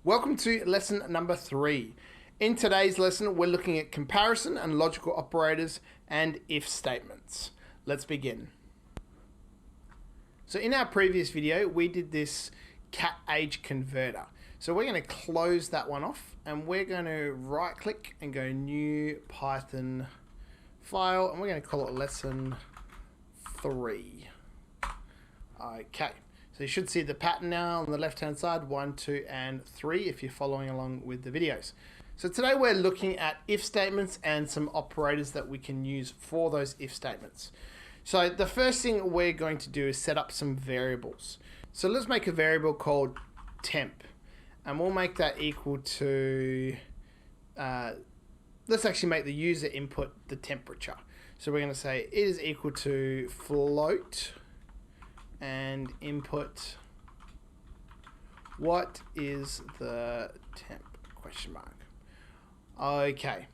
Welcome to lesson number 3. In today's lesson, we're looking at comparison and logical operators and if statements. Let's begin. So in our previous video, we did this cat age converter. So we're going to close that one off and we're going to right click and go new Python file and we're going to call it lesson 3. Okay. So you should see the pattern now on the left hand side, 1, 2 and 3 if you're following along with the videos. So today we're looking at if statements and some operators that we can use for those if statements. So the first thing we're going to do is set up some variables. So let's make a variable called temp and we'll make that equal to, let's actually make the user input the temperature. So we're going to say it is equal to float and input what is the temp question mark. Okay,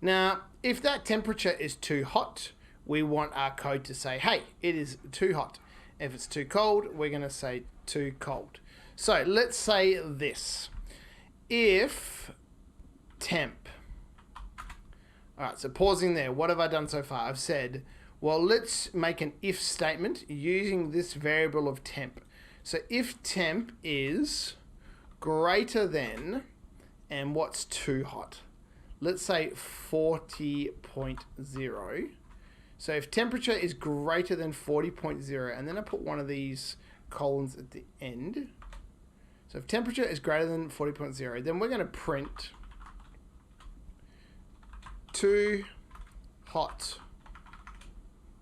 now if that temperature is too hot, we want our code to say, hey, it is too hot. If it's too cold, we're going to say too cold. So let's say this, if temp, all right, so pausing there, what have I done so far? I've said, well, let's make an if statement using this variable of temp. So if temp is greater than, and what's too hot? Let's say 40.0. So if temperature is greater than 40.0, and then I put one of these colons at the end. So if temperature is greater than 40.0, then we're going to print too hot.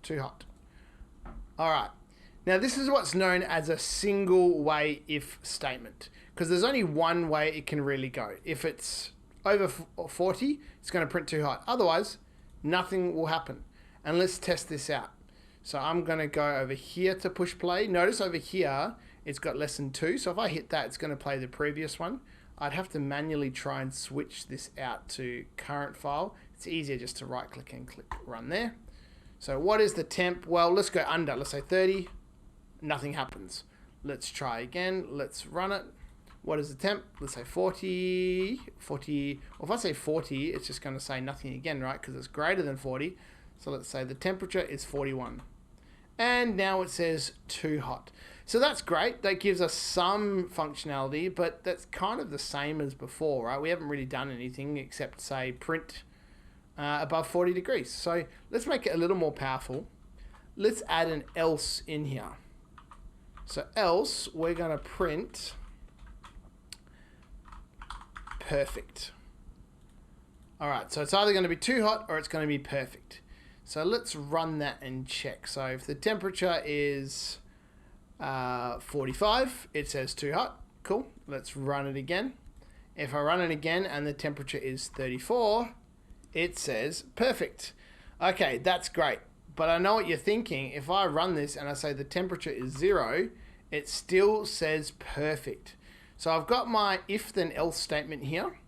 Too hot. All right. Now this is what's known as a single way if statement, because there's only one way it can really go. If it's over 40, it's going to print too hot. Otherwise, nothing will happen. And let's test this out. So I'm going to go over here to push play. Notice over here, it's got less than 2. So if I hit that, it's going to play the previous one. I'd have to manually try and switch this out to current file. It's easier just to right click and click run there. So what is the temp? Well, let's go under. Let's say 30. Nothing happens. Let's try again. Let's run it. What is the temp? Let's say 40. Well, if I say 40, it's just going to say nothing again, right? Because it's greater than 40. So let's say the temperature is 41. And now it says too hot. So that's great. That gives us some functionality, but that's kind of the same as before, right? We haven't really done anything except say print above 40 degrees. So let's make it a little more powerful. Let's add an else in here. So else, we're going to print perfect. All right, so it's either going to be too hot or it's going to be perfect. So let's run that and check. So if the temperature is 45, it says too hot. Cool. Let's run it again. If I run it again and the temperature is 34, it says perfect. Okay, that's great. But I know what you're thinking. If I run this and I say the temperature is 0, it still says perfect. So I've got my if then else statement here.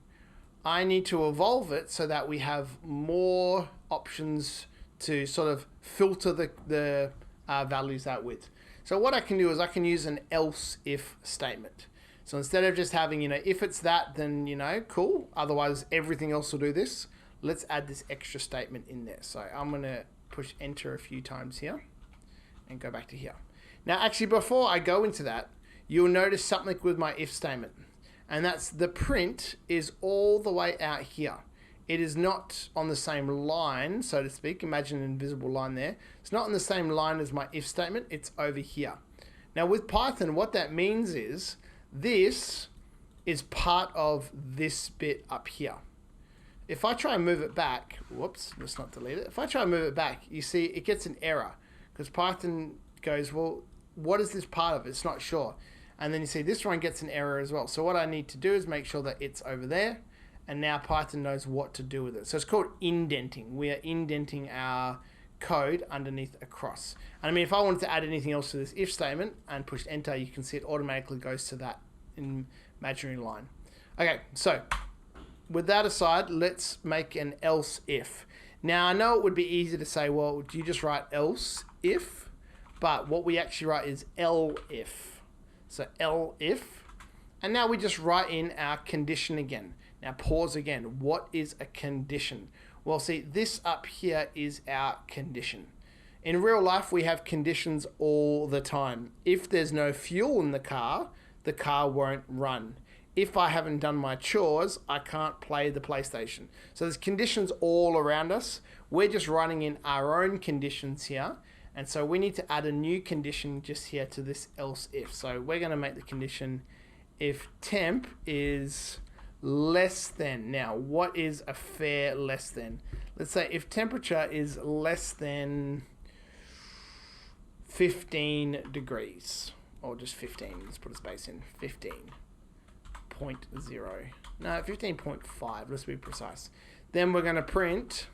I need to evolve it so that we have more options to sort of filter the values out with. So what I can do is I can use an else if statement. So instead of just having, if it's that, then, cool. Otherwise, everything else will do this. Let's add this extra statement in there. So I'm going to push enter a few times here and go back to here. Now, actually, before I go into that, you'll notice something with my if statement. And that's the print is all the way out here. It is not on the same line, so to speak. Imagine an invisible line there. It's not on the same line as my if statement. It's over here. Now, with Python, what that means is this is part of this bit up here. If I try and move it back, whoops, let's not delete it. If I try and move it back, you see it gets an error because Python goes, well, what is this part of? It's not sure. And then you see this one gets an error as well. So what I need to do is make sure that it's over there. And now Python knows what to do with it. So it's called indenting. We are indenting our code underneath a cross. And I mean, if I wanted to add anything else to this if statement and push enter, you can see it automatically goes to that imaginary line. Okay, so with that aside, let's make an else if. Now I know it would be easy to say, well, do you just write else if? But what we actually write is elif. So elif, And now we just write in our condition again. Now pause again. What is a condition? Well, see, this up here is our condition. In real life, we have conditions all the time. If there's no fuel in the car won't run. If I haven't done my chores, I can't play the PlayStation. So there's conditions all around us. We're just writing in our own conditions here. And so we need to add a new condition just here to this else if. So we're going to make the condition if temp is less than. Now, what is a fair less than? Let's say if temperature is less than 15 degrees, or just 15, let's put a space in, 15.0. No, 15.5, let's be precise. Then we're going to print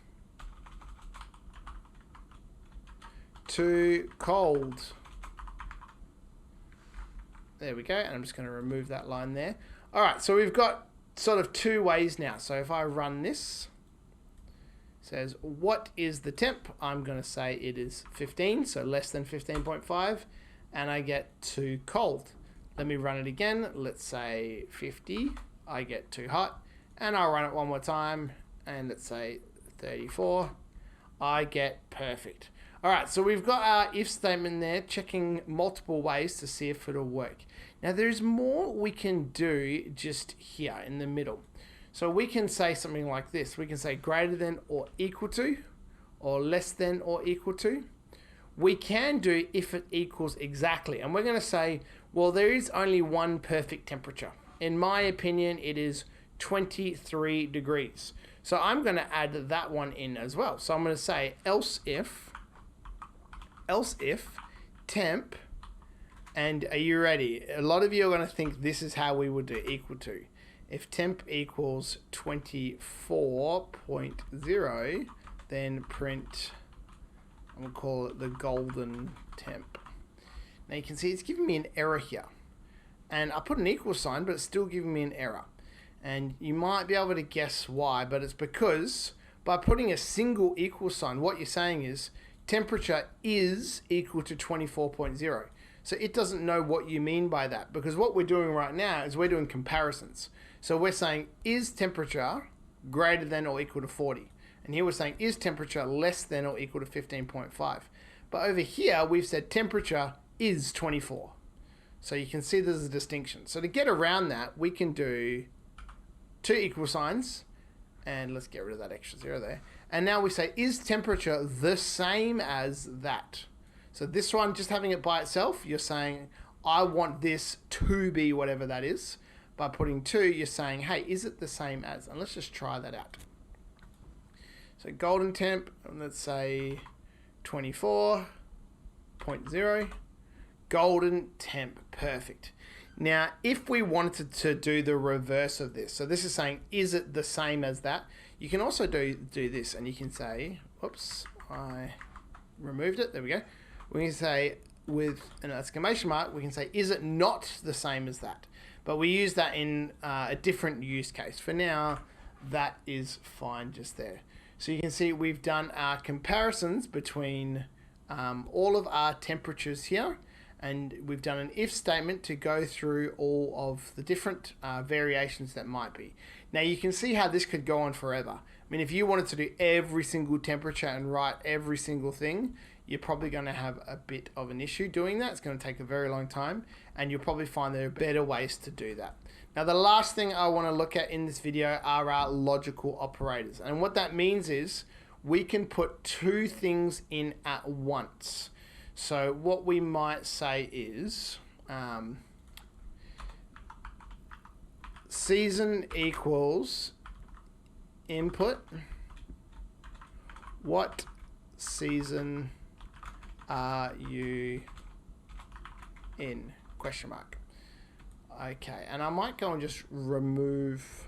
too cold. There we go, and I'm just going to remove that line there. All right, so we've got sort of two ways now. So if I run this, it says, what is the temp? I'm going to say it is 15, so less than 15.5, and I get too cold. Let me run it again. Let's say 50, I get too hot, and I'll run it one more time, and let's say 34, I get perfect. All right, so we've got our if statement there, checking multiple ways to see if it'll work. Now, there's more we can do just here in the middle. So we can say something like this. We can say greater than or equal to, or less than or equal to. We can do if it equals exactly. And we're going to say, well, there is only one perfect temperature. In my opinion, it is 23 degrees. So I'm going to add that one in as well. So I'm going to say else if temp, and are you ready? A lot of you are going to think this is how we would do equal to. If temp equals 24.0, then print, I'm going to call it the golden temp. Now you can see it's giving me an error here. And I put an equal sign, but it's still giving me an error. And you might be able to guess why, but it's because by putting a single equal sign, what you're saying is temperature is equal to 24.0. So it doesn't know what you mean by that, because what we're doing right now is we're doing comparisons. So we're saying, is temperature greater than or equal to 40? And here we're saying, is temperature less than or equal to 15.5? But over here, we've said temperature is 24. So you can see there's a distinction. So to get around that, we can do two equal signs, and let's get rid of that extra zero there. And now we say, is temperature the same as that? So this one, just having it by itself, you're saying, I want this to be whatever that is. By putting 2, you're saying, hey, is it the same as? And let's just try that out. So golden temp, and let's say 24.0. Golden temp, perfect. Now, if we wanted to do the reverse of this, so this is saying, is it the same as that? You can also do this, and you can say, whoops, I removed it. There we go. We can say, with an exclamation mark, we can say, is it not the same as that? But we use that in a different use case. For now, that is fine just there. So you can see we've done our comparisons between all of our temperatures here, and we've done an if statement to go through all of the different variations that might be. Now you can see how this could go on forever. I mean, if you wanted to do every single temperature and write every single thing, you're probably going to have a bit of an issue doing that. It's going to take a very long time, and you'll probably find there are better ways to do that. Now, the last thing I want to look at in this video are our logical operators. And what that means is we can put two things in at once. So what we might say is season equals input. What season are you in? Question mark. Okay, and I might go and just remove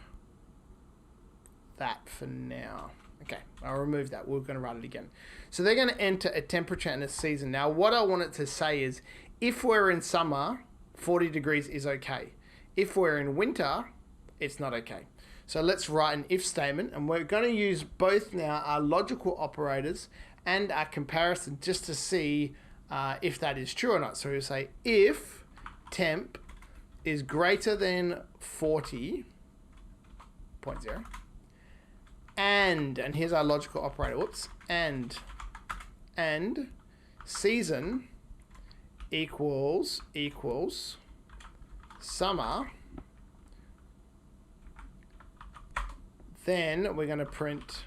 that for now. Okay, I'll remove that. We're going to run it again. So they're going to enter a temperature and a season. Now, what I want it to say is, if we're in summer, 40 degrees is okay. If we're in winter, it's not okay. So let's write an if statement, and we're going to use both now our logical operators and our comparison just to see if that is true or not. So we'll say if temp is greater than 40.0, and here's our logical operator, whoops, and season equals summer, then we're going to print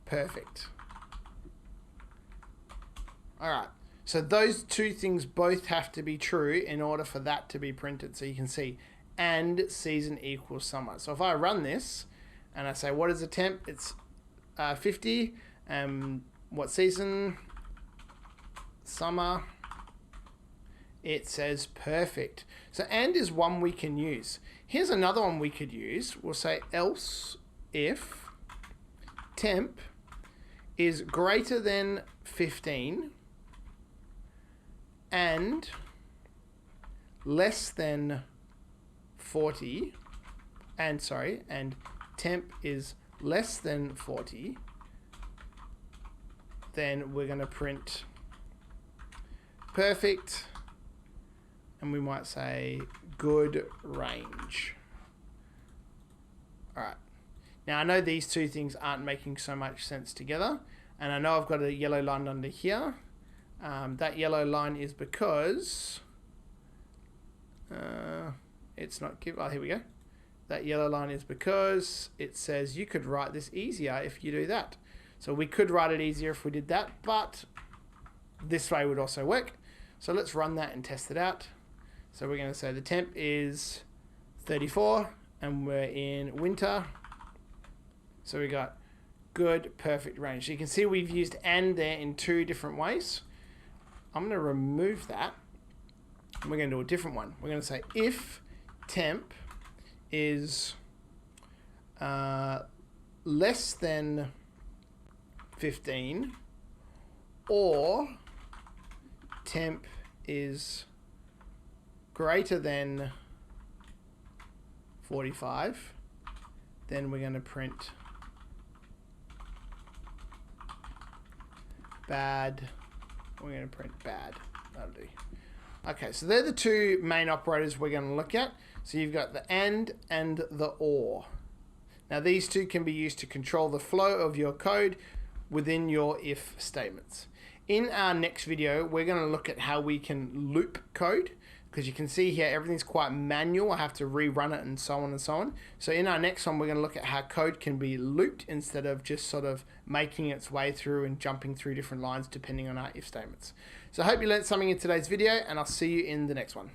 perfect. All right. So those two things both have to be true in order for that to be printed. So you can see, and season equals summer. So if I run this and I say, what is the temp? It's 50. What season? Summer. It says perfect. So and is one we can use. Here's another one we could use. We'll say else if temp is greater than 15 and less than 40, and temp is less than 40, then we're going to print perfect, and we might say good range. All right. Now I know these two things aren't making so much sense together, and I know I've got a yellow line under here. That yellow line is because it's not give. Oh, here we go. That yellow line is because it says you could write this easier if you do that. So we could write it easier if we did that, but this way would also work. So let's run that and test it out. So we're going to say the temp is 34 and we're in winter. So we got good, perfect range. So you can see we've used and there in two different ways. I'm going to remove that. We're going to do a different one. We're going to say if temp is less than 15 or temp is greater than 45, then we're going to print bad. We're going to print bad. That'll do. Okay, so they're the two main operators we're going to look at. So you've got the and the or. Now these two can be used to control the flow of your code within your if statements. In our next video, we're going to look at how we can loop code, because you can see here everything's quite manual. I have to rerun it and so on and so on. So in our next one, we're going to look at how code can be looped instead of just sort of making its way through and jumping through different lines depending on our if statements. So I hope you learned something in today's video, and I'll see you in the next one.